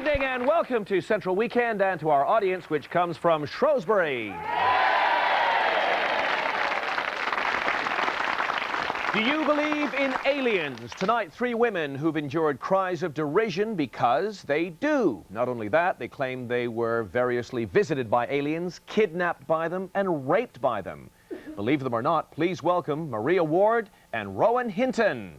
evening and welcome to Central Weekend and to our audience, which comes from Shrewsbury. Do you believe in aliens? Tonight, 3 women who've endured cries of derision because they do. Not only that, they claim they were variously visited by aliens, kidnapped by them, and raped by them. Believe them or not, please welcome Maria Ward and Rowan Hinton.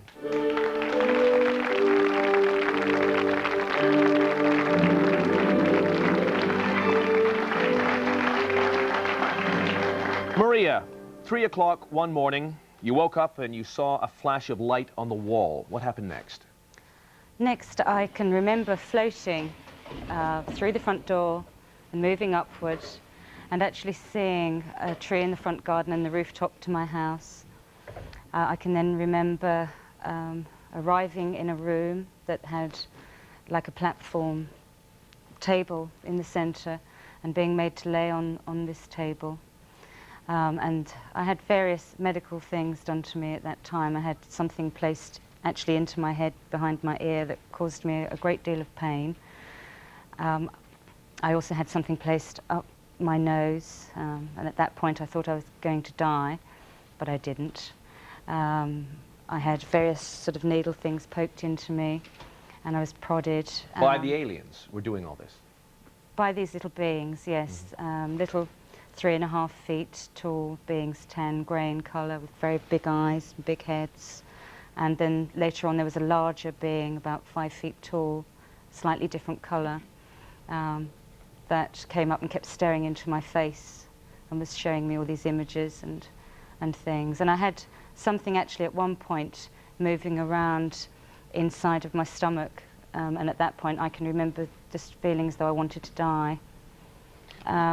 Maria, 3 o'clock one morning, you woke up and you saw a flash of light on the wall. What happened next? Next, I can remember floating through the front door and moving upwards and actually seeing a tree in the front garden and the rooftop to my house. I can then remember arriving in a room that had like a platform table in the centre and being made to lay on this table. And I had various medical things done to me at that time. I had something placed actually into my head behind my ear that caused me a great deal of pain. I also had something placed up my nose, and at that point I thought I was going to die, but I didn't. I had various sort of needle things poked into me, and I was prodded. By the aliens were doing all this? By these little beings, yes. Little 3.5 feet tall beings, tan, grey in colour, with very big eyes, big heads. And then later on there was a larger being, about 5 feet tall, slightly different colour, that came up and kept staring into my face and was showing me all these images and things. And I had something actually at one point moving around inside of my stomach, and at that point I can remember just feeling as though I wanted to die.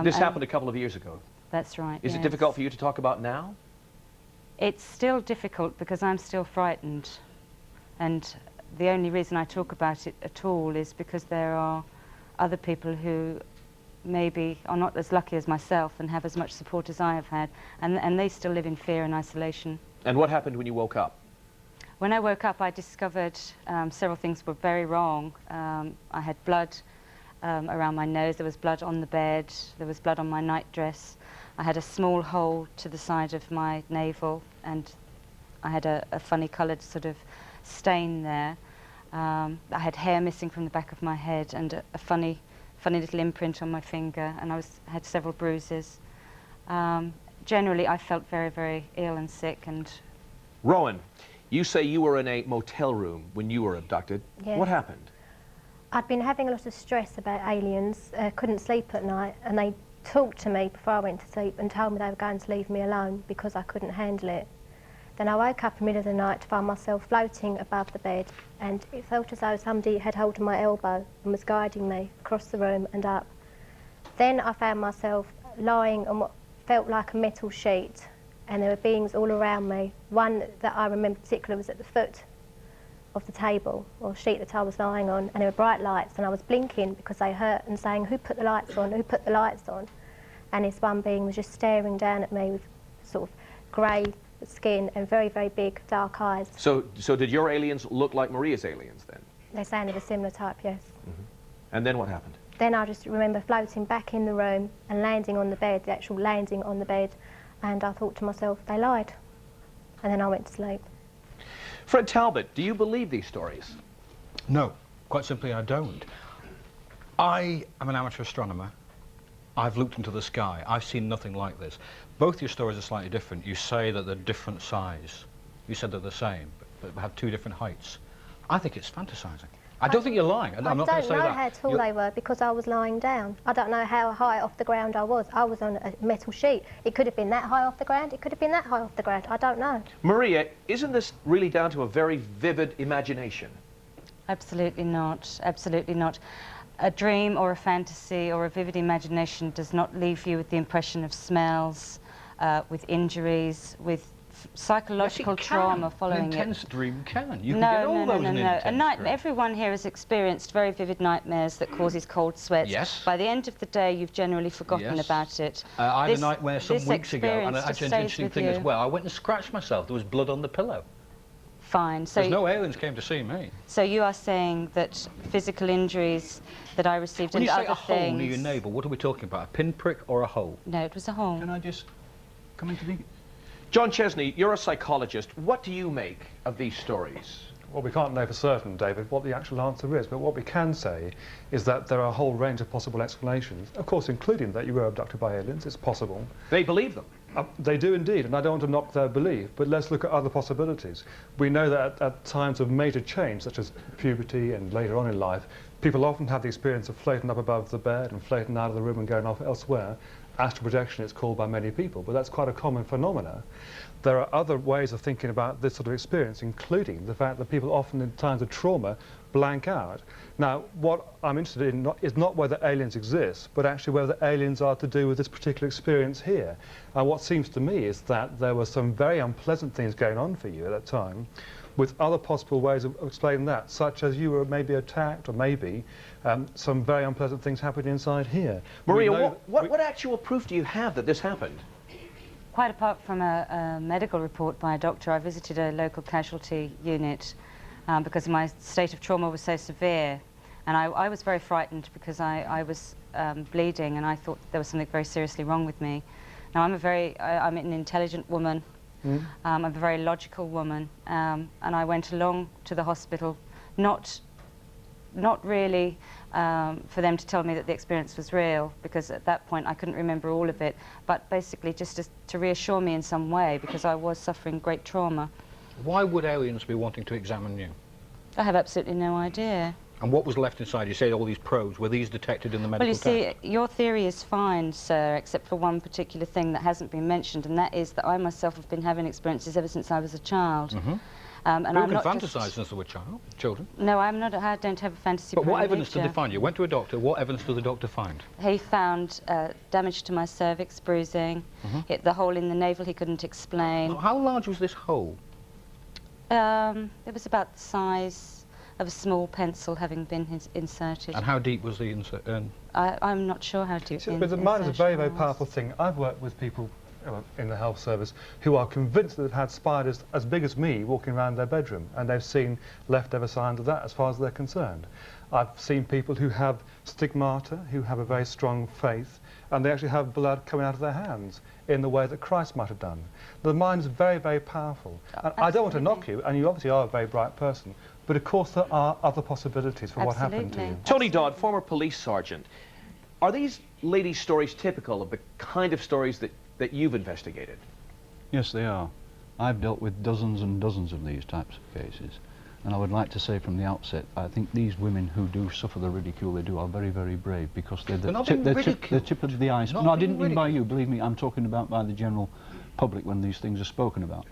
This happened a couple of years ago. That's right. Is it difficult for you to talk about now? It's still difficult because I'm still frightened, and the only reason I talk about it at all is because there are other people who maybe are not as lucky as myself and have as much support as I have had, and they still live in fear and isolation. And what happened when you woke up? When I woke up, I discovered several things were very wrong. I had blood around my nose, there was blood on the bed, there was blood on my nightdress. I had a small hole to the side of my navel, and I had a funny coloured sort of stain there. I had hair missing from the back of my head and a funny little imprint on my finger, and I had several bruises. Generally, I felt very, very ill and sick. And Rowan, you say you were in a motel room when you were abducted. Yeah. What happened? I'd been having a lot of stress about aliens, couldn't sleep at night, and they talked to me before I went to sleep and told me they were going to leave me alone because I couldn't handle it. Then I woke up in the middle of the night to find myself floating above the bed, and it felt as though somebody had hold of my elbow and was guiding me across the room and up. Then I found myself lying on what felt like a metal sheet, and there were beings all around me. One that I remember particularly was at the foot of the table or sheet that I was lying on, and there were bright lights, and I was blinking because they hurt and saying, "Who put the lights on? Who put the lights on?" And this one being was just staring down at me with sort of grey skin and very, very big dark eyes. So did your aliens look like Maria's aliens then? They sounded a similar type, yes. And then what happened? Then I just remember floating back in the room and landing on the bed, the actual landing on the bed, and I thought to myself, they lied. And then I went to sleep. Fred Talbot, do you believe these stories? No, quite simply I don't. I am an amateur astronomer. I've looked into the sky. I've seen nothing like this. Both your stories are slightly different. You say that they're different size. You said they're the same, but have 2 different heights. I think it's fantasising. I don't think you're lying. I'm not going to say that. I don't know how tall they were because I was lying down. I don't know how high off the ground I was. I was on a metal sheet. It could have been that high off the ground. It could have been that high off the ground. I don't know. Maria, isn't this really down to a very vivid imagination? absolutely not, absolutely not. A dream or a fantasy or a vivid imagination does not leave you with the impression of smells, with injuries, with psychological trauma following it. An intense dream can. You no, can get all no, those no, in no, an no. intense dream. Everyone here has experienced very vivid nightmares that causes cold sweats. Yes. By the end of the day, you've generally forgotten about it. I had a nightmare some weeks ago, and just actually an stays interesting with thing you. as well. I went and scratched myself. There was blood on the pillow. fine. So There's no aliens came to see me. So you are saying that physical injuries that I received When and you say other a hole things... near your navel, what are we talking about? A pinprick or a hole? No, it was a hole. Can I just come into the... John Chesney, you're a psychologist. What do you make of these stories? Well, we can't know for certain, David, what the actual answer is, but what we can say is that there are a whole range of possible explanations, of course including that you were abducted by aliens. It's possible. They believe them. They do indeed, and I don't want to knock their belief, but let's look at other possibilities. We know that at times of major change, such as puberty and later on in life, people often have the experience of floating up above the bed and floating out of the room and going off elsewhere. Astral projection, it's called by many people, but that's quite a common phenomena. There are other ways of thinking about this sort of experience, including the fact that people often in times of trauma blank out. Now, what I'm interested in is not whether aliens exist, but actually whether aliens are to do with this particular experience here. And what seems to me is that there were some very unpleasant things going on for you at that time, with other possible ways of explaining that, such as you were maybe attacked, or maybe some very unpleasant things happened inside here. Maria, what actual proof do you have that this happened? Quite apart from a medical report by a doctor, I visited a local casualty unit because my state of trauma was so severe. And I was very frightened because I was bleeding and I thought there was something very seriously wrong with me. Now, I'm an intelligent woman. I'm a very logical woman. And I went along to the hospital, not really for them to tell me that the experience was real, because at that point I couldn't remember all of it, but basically just to reassure me in some way, because I was suffering great trauma. Why would aliens be wanting to examine you? I have absolutely no idea. And what was left inside? You say all these probes, were these detected in the medical test? Well, you see, your theory is fine, sir, except for one particular thing that hasn't been mentioned, and that is that I myself have been having experiences ever since I was a child. And I'm can not fantasise since they were children. No, I'm not. I don't have a fantasy. But what evidence did they find? You went to a doctor. What evidence did the doctor find? He found damage to my cervix, bruising, the hole in the navel he couldn't explain. How large was this hole? It was about the size of a small pencil having been inserted. And how deep was the insert? I'm not sure how deep. But the mind is a very, very powerful thing. I've worked with people in the health service who are convinced that they've had spiders as big as me walking around their bedroom, and they've seen leftover signs of that as far as they're concerned. I've seen people who have stigmata, who have a very strong faith, and they actually have blood coming out of their hands in the way that Christ might have done. The mind is very, very powerful. And I don't want to knock you, and you obviously are a very bright person, but of course there are other possibilities for what happened to you. Tony Dodd, former police sergeant. Are these ladies' stories typical of the kind of stories that you've investigated? Yes, they are. I've dealt with dozens and dozens of these types of cases. And I would like to say from the outset, I think these women who do suffer the ridicule they do are very, very brave, because they're the tip of the iceberg. No, I didn't mean by you, believe me, I'm talking about by the general public when these things are spoken about.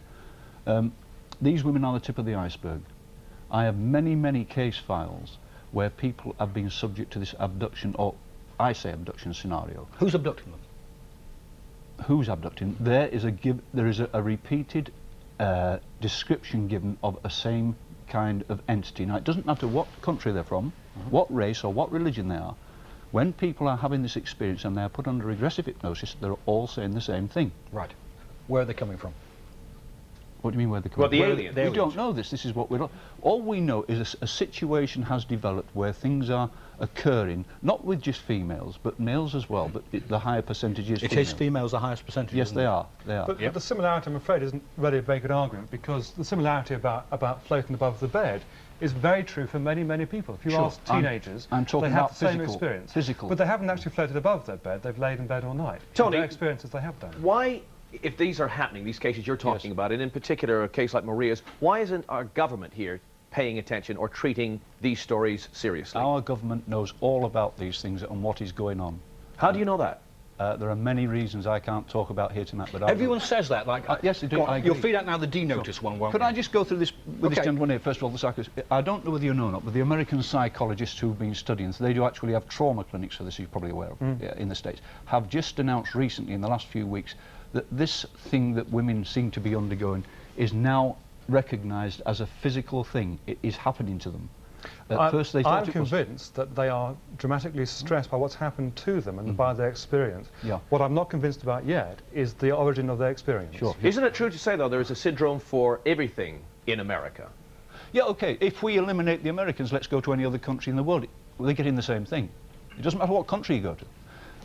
These women are the tip of the iceberg. I have many, many case files where people have been subject to this abduction, or I say abduction scenario. Who's abducting them? Who's abducting? There is a repeated description given of a same kind of entity. Now, it doesn't matter what country they're from, what race or what religion they are. When people are having this experience and they are put under regressive hypnosis, they're all saying the same thing. Right. Where are they coming from? What do you mean where they're coming from? Well, the aliens. We don't know this. This is what we're... All we know is a situation has developed where things are occurring, not with just females, but males as well, but the higher percentage is females. It is females the highest percentage? Yes, they are. They are. But the similarity, I'm afraid, isn't really a very good argument, because the similarity about floating above the bed is very true for many, many people. If you ask teenagers, I'm talking they have about the same experience. Physical. But they haven't actually floated above their bed, they've laid in bed all night. Tony, their experiences they have done. Why, if these are happening, these cases you're talking about, and in particular a case like Maria's, why isn't our government here paying attention or treating these stories seriously? Our government knows all about these things and what is going on. How do you know that? There are many reasons I can't talk about here tonight, but everyone says that. Like, yes, they do. I agree. You'll feed out now the D-notice one, won't Could you? I just go through this with this gentleman here? First of all, the psychologist. I don't know whether you know or not, but the American psychologists who've been studying, so they do actually have trauma clinics for this, you're probably aware of, in the States, have just announced recently, in the last few weeks, that this thing that women seem to be undergoing is now recognised as a physical thing. It is happening to them. At first they thought I'm convinced that they are dramatically stressed by what's happened to them and by their experience. Yeah. What I'm not convinced about yet is the origin of their experience. Sure. Isn't it true to say, though, there is a syndrome for everything in America. Yeah, okay, if we eliminate the Americans, let's go to any other country in the world. They're getting the same thing. It doesn't matter what country you go to.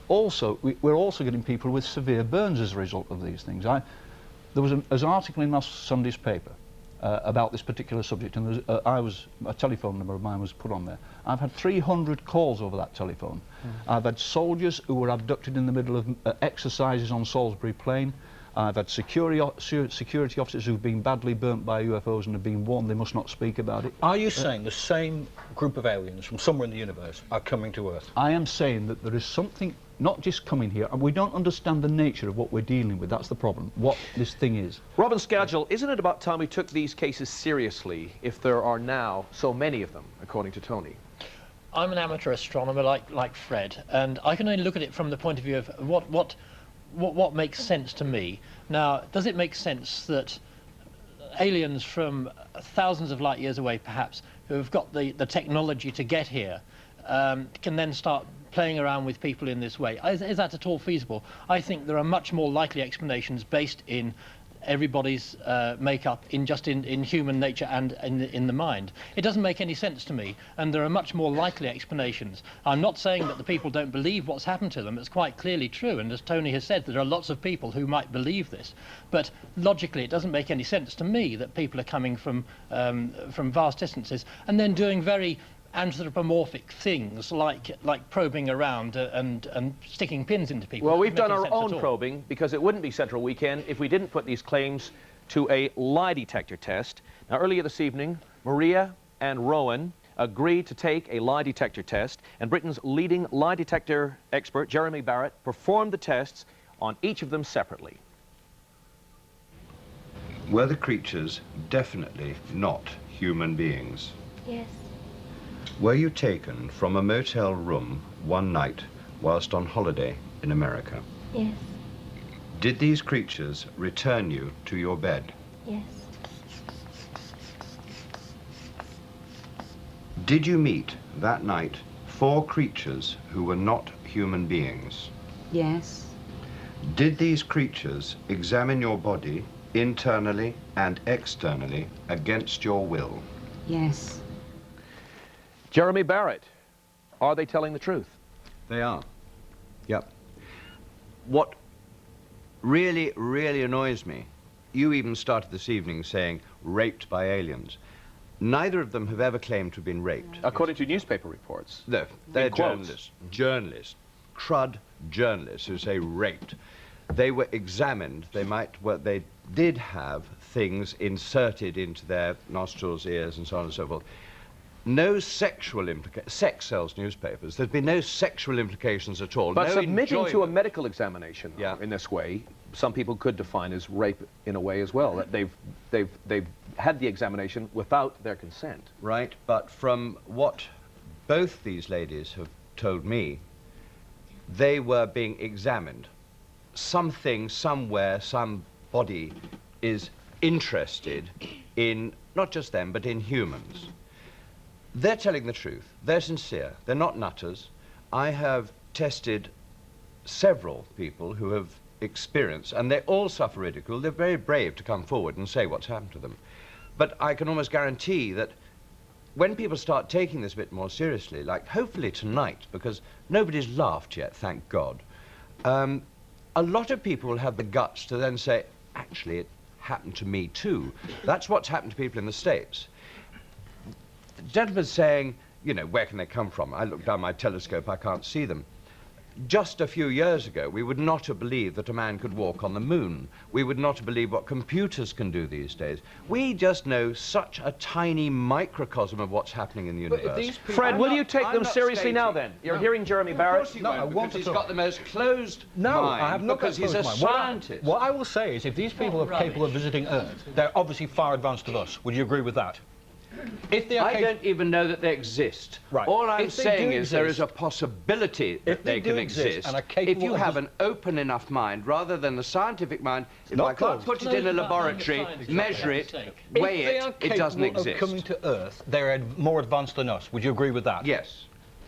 Also, we're also getting people with severe burns as a result of these things. There was an article in last Sunday's paper about this particular subject, and a telephone number of mine was put on there. I've had 300 calls over that telephone. I've had soldiers who were abducted in the middle of exercises on Salisbury Plain. I've had security officers who've been badly burnt by UFOs and have been warned they must not speak about it. Are you saying the same group of aliens from somewhere in the universe are coming to Earth? I am saying that there is something not just coming here, and we don't understand the nature of what we're dealing with. That's the problem, what this thing is. Robin Scadgel, isn't it about time we took these cases seriously if there are now so many of them, according to Tony? I'm an amateur astronomer like Fred, and I can only look at it from the point of view of what makes sense to me. Now, does it make sense that aliens from thousands of light years away, perhaps, who have got the technology to get here, can then start playing around with people in this way? Is that at all feasible? I think there are much more likely explanations based in everybody's makeup, in human nature and in the mind. It doesn't make any sense to me, and there are much more likely explanations. I'm not saying that the people don't believe what's happened to them. It's quite clearly true, and as Tony has said, there are lots of people who might believe this, but logically it doesn't make any sense to me that people are coming from vast distances and then doing very anthropomorphic things like probing around and sticking pins into people. Well, we've done our own probing because it wouldn't be Central Weekend if we didn't put these claims to a lie detector test. Now, earlier this evening, Maria and Rowan agreed to take a lie detector test, and Britain's leading lie detector expert, Jeremy Barrett, performed the tests on each of them separately. Were the creatures definitely not human beings? Yes. Were you taken from a motel room one night whilst on holiday in America? Yes. Did these creatures return you to your bed? Yes. Did you meet that night 4 creatures who were not human beings? Yes. Did these creatures examine your body internally and externally against your will? Yes. Jeremy Barrett, are they telling the truth? They are. Yep. What really, really annoys me, you even started this evening saying raped by aliens. Neither of them have ever claimed to have been raped. According to newspaper reports. No, they're quotes. journalists, crud journalists who say raped. They were examined. They did have things inserted into their nostrils, ears, and so on and so forth. No sexual implications. Sex sells newspapers. There's been no sexual implications at all. But no submitting to a enjoyment. medical examination in this way, some people could define as rape in a way as well. That they've had the examination without their consent. Right, but from what both these ladies have told me, they were being examined. Something, somewhere, somebody is interested in, not just them, but in humans. They're telling the truth. They're sincere. They're not nutters. I have tested several people who have experienced, and they all suffer ridicule. They're very brave to come forward and say what's happened to them. But I can almost guarantee that when people start taking this a bit more seriously, like hopefully tonight, because nobody's laughed yet, thank God, a lot of people will have the guts to then say, actually, it happened to me too. That's what's happened to people in the States. The gentleman's saying, you know, where can they come from? I look down my telescope, I can't see them. Just a few years ago, we would not have believed that a man could walk on the moon. We would not have believed what computers can do these days. We just know such a tiny microcosm of what's happening in the universe. Fred, will you take them seriously now then? You're hearing Jeremy Barrett? No, I want he's got the most closed mind. I have not because he's a scientist. What I will say is, if these people are capable of visiting Earth, they're obviously far advanced of us. Would you agree with that? If they I don't even know that they exist. Right. All I'm saying is there is a possibility that they can exist and are capable if you have an open enough mind rather than the scientific mind. If I can't put it in a laboratory, measure it, weigh it, it doesn't exist. If they are capable of coming to Earth, they're more advanced than us. Would you agree with that? Yes.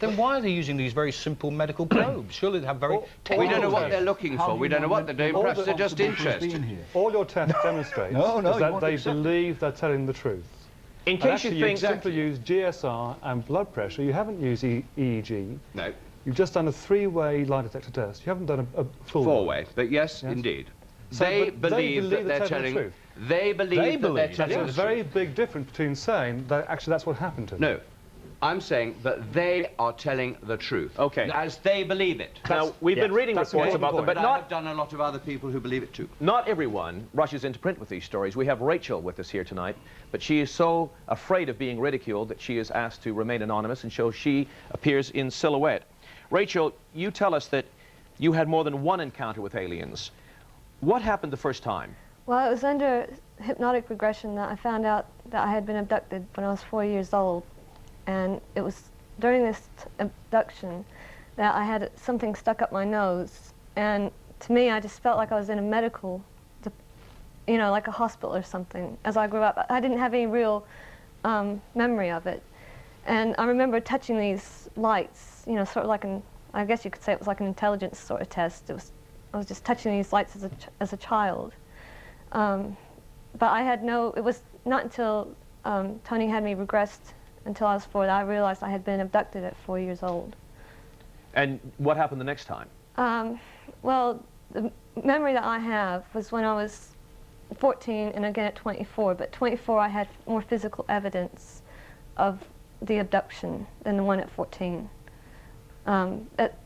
Then why are they using these very simple medical probes? Surely they have very We don't know what they're looking for. We don't know what they're doing. Perhaps they're just interested. All your tests demonstrate is that they believe they're telling the truth. In case you think you've simply used GSR and blood pressure. You haven't used EEG. No. You've just done a 3-way lie detector test. You haven't done a full 4-way, but yes, indeed. So, they believe that they're telling the truth. They believe that they're telling the truth. There's a very big difference between saying that actually that's what happened to them. No. I'm saying that they are telling the truth. Okay. As they believe it. Now, we've been reading reports about them, but I have done a lot of other people who believe it too. Not everyone rushes into print with these stories. We have Rachel with us here tonight, but she is so afraid of being ridiculed that she is asked to remain anonymous, and so she appears in silhouette. Rachel, you tell us that you had more than one encounter with aliens. What happened the first time? Well, it was under hypnotic regression that I found out that I had been abducted when I was 4 years old. And it was during this abduction that I had something stuck up my nose. And to me, I just felt like I was in a medical, you know, like a hospital or something. As I grew up, I didn't have any real memory of it. And I remember touching these lights, you know, sort of like I guess you could say it was like an intelligence sort of test. I was just touching these lights as a child. But I had it was not until Tony had me regressed until I was 4 that I realized I had been abducted at 4 years old. And what happened the next time? Well, the memory that I have was when I was 14 and again at 24, but 24 I had more physical evidence of the abduction than the one at 14. At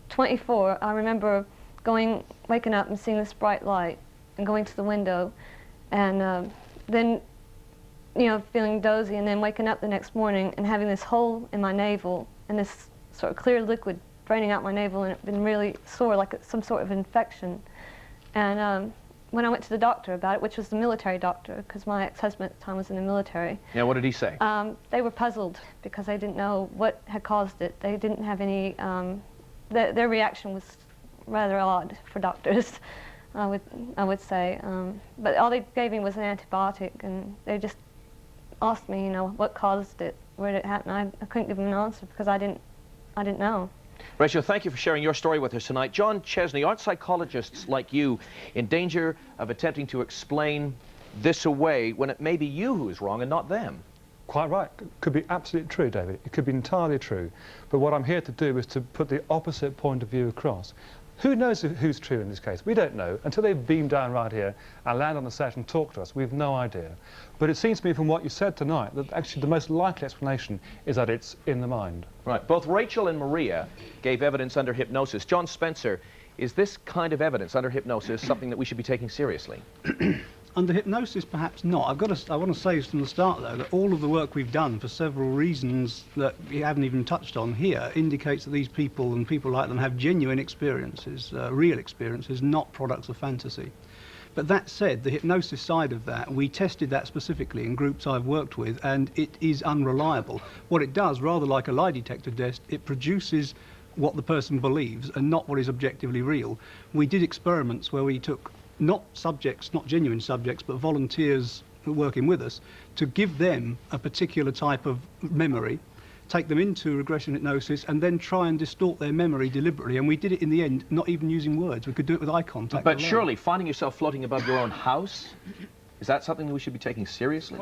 24, I remember waking up and seeing this bright light and going to the window, and then, you know, feeling dozy, and then waking up the next morning and having this hole in my navel and this sort of clear liquid draining out my navel, and it had been really sore, like some sort of infection. And when I went to the doctor about it, which was the military doctor, because my ex-husband at the time was in the military. Yeah, what did he say? They were puzzled because they didn't know what had caused it. They didn't have any, their reaction was rather odd for doctors, I would say. But all they gave me was an antibiotic, and they just asked me, you know, what caused it, where did it happen. I couldn't give them an answer because I didn't know. Rachel, thank you for sharing your story with us tonight. John Chesney, aren't psychologists like you in danger of attempting to explain this away when it may be you who is wrong and not them? Quite right. Could be absolutely true, David. It could be entirely true. But what I'm here to do is to put the opposite point of view across. Who knows who's true in this case? We don't know. Until they beam down right here and land on the set and talk to us, we've no idea. But it seems to me from what you said tonight that actually the most likely explanation is that it's in the mind. Right. Both Rachel and Maria gave evidence under hypnosis. John Spencer, is this kind of evidence under hypnosis something that we should be taking seriously? Under hypnosis, perhaps not. I want to say from the start, though, that all of the work we've done, for several reasons that we haven't even touched on here, indicates that these people and people like them have genuine experiences, real experiences, not products of fantasy. But that said, the hypnosis side of that, we tested that specifically in groups I've worked with, and it is unreliable. What it does, rather like a lie detector test, it produces what the person believes and not what is objectively real. We did experiments where we took not subjects, not genuine subjects, but volunteers who are working with us, to give them a particular type of memory, take them into regression hypnosis, and then try and distort their memory deliberately. And we did it in the end, not even using words. We could do it with eye contact. But surely, finding yourself floating above your own house, is that something that we should be taking seriously?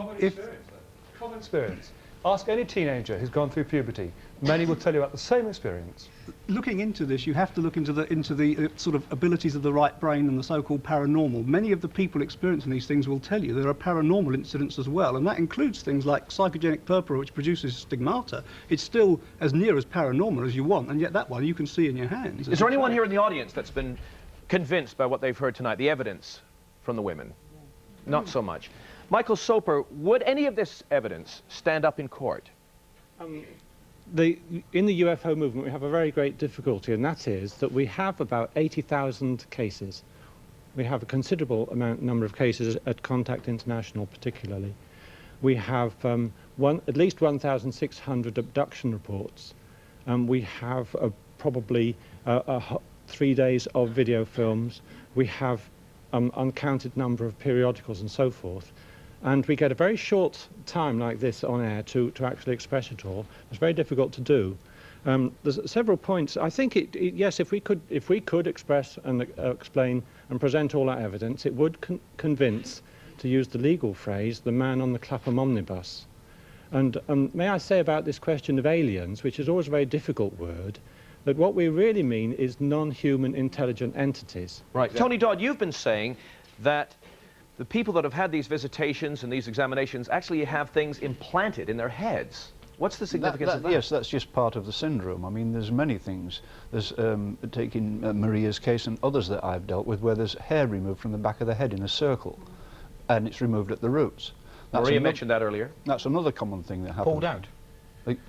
Common experience. Ask any teenager who's gone through puberty. Many will tell you about the same experience. Looking into this, you have to look into the sort of abilities of the right brain and the so-called paranormal. Many of the people experiencing these things will tell you there are paranormal incidents as well, and that includes things like psychogenic purpura, which produces stigmata. It's still as near as paranormal as you want, and yet that one you can see in your hands. Is there anyone here in the audience that's been convinced by what they've heard tonight, the evidence from the women? Not so much. Michael Soper, would any of this evidence stand up in court? In the UFO movement, we have a very great difficulty, and that is that we have about 80,000 cases. We have a considerable number of cases at Contact International, particularly. We have at least 1,600 abduction reports. We have probably 3 days of video films. We have uncounted number of periodicals and so forth. And we get a very short time like this on air to actually express it all. It's very difficult to do. There's several points. I think yes, if we could express and explain and present all our evidence, it would convince, to use the legal phrase, the man on the Clapham omnibus. And may I say about this question of aliens, which is always a very difficult word, that what we really mean is non-human intelligent entities. Right. Yeah. Tony Dodd, you've been saying that the people that have had these visitations and these examinations actually have things implanted in their heads. What's the significance of that? Yes, that's just part of the syndrome. I mean, there's many things. There's taking Maria's case and others that I've dealt with, where there's hair removed from the back of the head in a circle, and it's removed at the roots. Maria mentioned that earlier. That's another common thing that happens. Pulled out?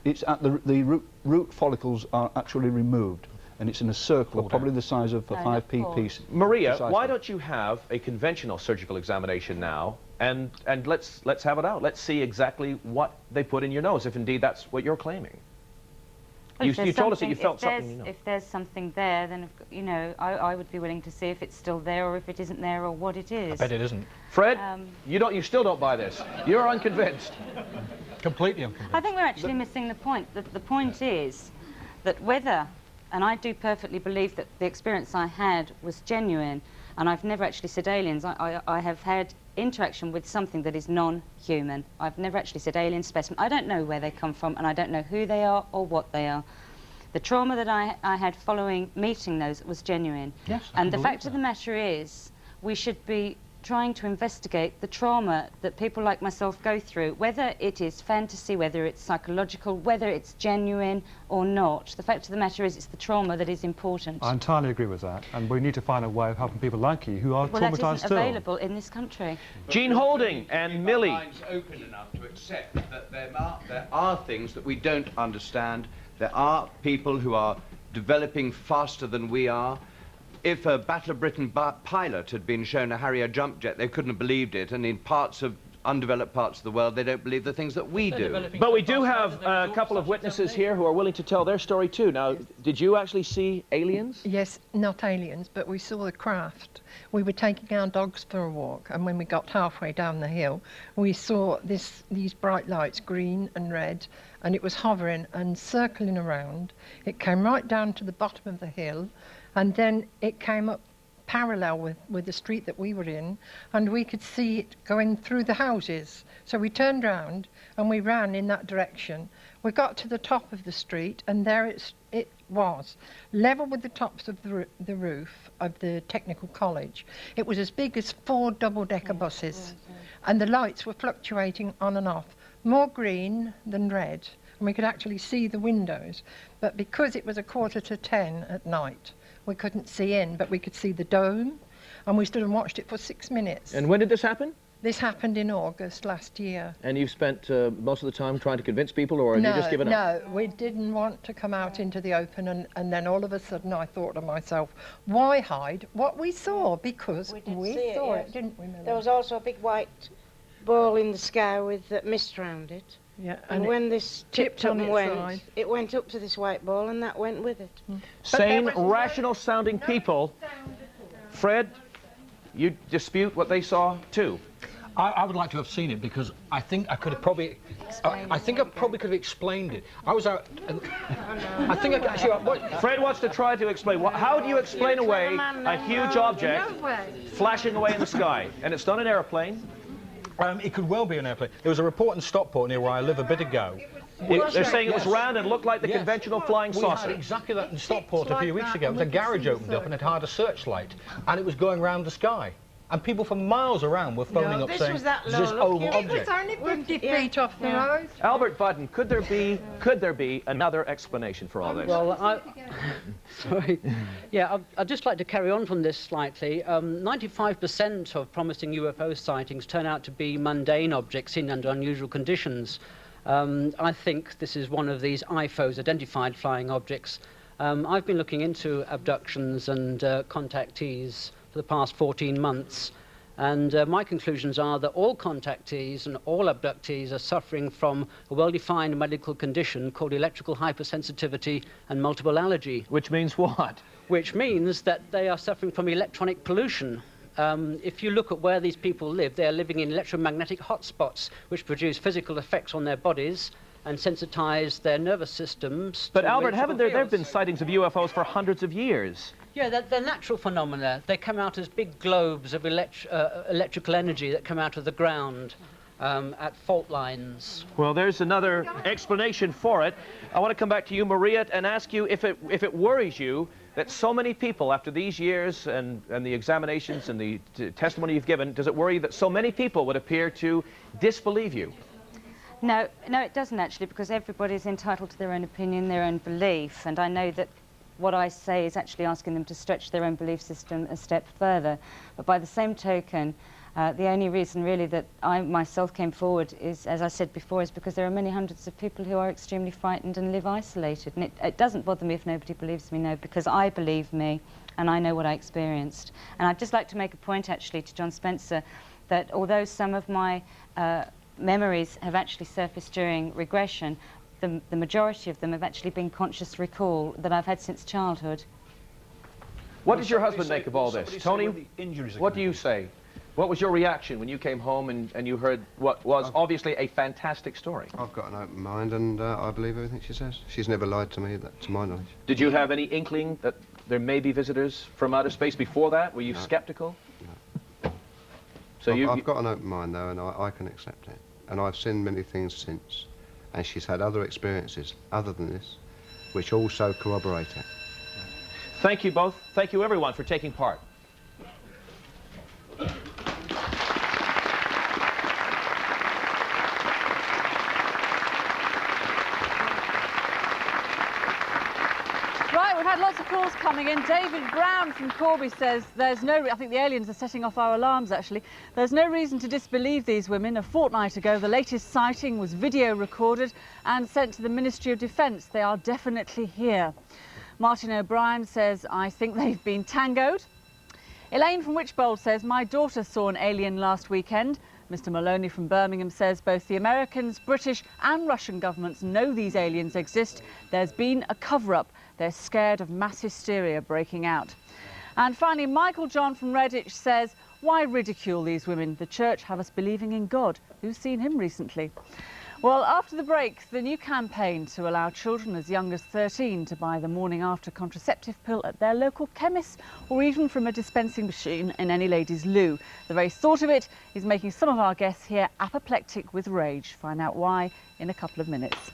It's at the root follicles are actually removed, and it's in a circle, probably the size of a 5p piece. Maria, precisely. why don't you have a conventional surgical examination now, and let's have it out. Let's see exactly what they put in your nose, if indeed that's what you're claiming. Well, you told us that you felt something. You know. If there's something there, then you know I would be willing to see if it's still there or if it isn't there or what it is. I bet it isn't. Fred, you still don't buy this. You're unconvinced. Completely unconvinced. I think we're actually missing the point. The point is that whether, and I do perfectly believe that the experience I had was genuine, and I've never actually said aliens. I have had interaction with something that is non-human. I've never actually said alien specimen. I don't know where they come from, and I don't know who they are or what they are. The trauma that I had following meeting those was genuine. Yes, and the fact of the matter is, we should be trying to investigate the trauma that people like myself go through, whether it is fantasy, whether it's psychological, whether it's genuine or not. The fact of the matter is, it's the trauma that is important. I entirely agree with that, and we need to find a way of helping people like you who are traumatised still. That isn't available in this country. Jean Holding and Millie. Minds open enough to accept that there are things that we don't understand. There are people who are developing faster than we are. If a Battle of Britain pilot had been shown a Harrier jump jet, they couldn't have believed it, and in undeveloped parts of the world, they don't believe the things that we do. But we do have a couple of witnesses here who are willing to tell their story too. Now, did you actually see aliens? Yes, not aliens, but we saw the craft. We were taking our dogs for a walk, and when we got halfway down the hill, we saw these bright lights, green and red, and it was hovering and circling around. It came right down to the bottom of the hill, and then it came up parallel with the street that we were in, and we could see it going through the houses. So we turned round and we ran in that direction. We got to the top of the street, and there it was, level with the tops of the roof of the technical college. It was as big as 4 double-decker buses, and the lights were fluctuating on and off, more green than red, and we could actually see the windows. But because it was 9:45 at night, we couldn't see in, but we could see the dome, and we stood and watched it for 6 minutes. And when did this happen? This happened in August last year. And you've spent most of the time trying to convince people, or have you just given up? No, we didn't want to come out into the open, and then all of a sudden I thought to myself, why hide what we saw? Because we saw it, didn't we, Millie? There was also a big white ball in the sky with mist around it. Yeah, and when this tipped up and went, it went up to this white ball, and that went with it. Sane, rational-sounding people. Fred, you dispute what they saw too? I would like to have seen it, because I think I could have probably... I think I probably could have explained it. I was out... I think I actually... Fred wants to try to explain. How do you explain away a huge object flashing away in the sky? And it's not an airplane. It could well be an airplane. There was a report in Stockport, near where I live, a bit ago. They're saying it was round and looked like the conventional flying saucer. We had exactly that in Stockport a few weeks ago. It was a garage opened up and it had a searchlight, and it was going round the sky. And people from miles around were phoning up saying, "There's this oval object." It was only 50 feet off the road. Albert Budden, could there be another explanation for all this? Well, sorry. Yeah, I'd just like to carry on from this slightly. 95% of promising UFO sightings turn out to be mundane objects seen under unusual conditions. I think this is one of these IFOs, identified flying objects. I've been looking into abductions and contactees for the past 14 months, and my conclusions are that all contactees and all abductees are suffering from a well-defined medical condition called electrical hypersensitivity and multiple allergy. Which means what? Which means that they are suffering from electronic pollution. If you look at where these people live, they are living in electromagnetic hotspots, which produce physical effects on their bodies, and sensitize their nervous systems. But Albert, haven't there have been sightings of UFOs for hundreds of years? Yeah, they're natural phenomena. They come out as big globes of electrical energy that come out of the ground at fault lines. Well, there's another explanation for it. I want to come back to you, Maria, and ask you if it worries you that so many people, after these years and the examinations and the testimony you've given, does it worry you that so many people would appear to disbelieve you? No, it doesn't actually, because everybody's entitled to their own opinion, their own belief, and I know that what I say is actually asking them to stretch their own belief system a step further. But by the same token, the only reason really that I myself came forward is, as I said before, is because there are many hundreds of people who are extremely frightened and live isolated. And it doesn't bother me if nobody believes me, no, because I believe me and I know what I experienced. And I'd just like to make a point actually to John Spencer that although some of my memories have actually surfaced during regression, the majority of them have actually been conscious recall that I've had since childhood. What does your husband make of all this? Tony, what do you say? What was your reaction when you came home and you heard what was obviously a fantastic story? I've got an open mind and I believe everything she says. She's never lied to me, to my knowledge. Did you have any inkling that there may be visitors from outer space before that? Were you skeptical? No. So I've got an open mind though, and I can accept it. And I've seen many things since. And she's had other experiences other than this, which also corroborate it. Thank you both. Thank you everyone for taking part. Right, we've had lots of calls coming in. David Brown from Corby says there's no... I think the aliens are setting off our alarms, actually. There's no reason to disbelieve these women. A fortnight ago, the latest sighting was video recorded and sent to the Ministry of Defence. They are definitely here. Martin O'Brien says, I think they've been tangoed. Elaine from Witchbold says, my daughter saw an alien last weekend. Mr. Maloney from Birmingham says both the Americans, British and Russian governments know these aliens exist. There's been a cover-up. They're scared of mass hysteria breaking out. And finally, Michael John from Redditch says, why ridicule these women? The church have us believing in God. Who's seen him recently? Well, after the break, the new campaign to allow children as young as 13 to buy the morning after contraceptive pill at their local chemist or even from a dispensing machine in any ladies' loo. The very thought of it is making some of our guests here apoplectic with rage. Find out why in a couple of minutes.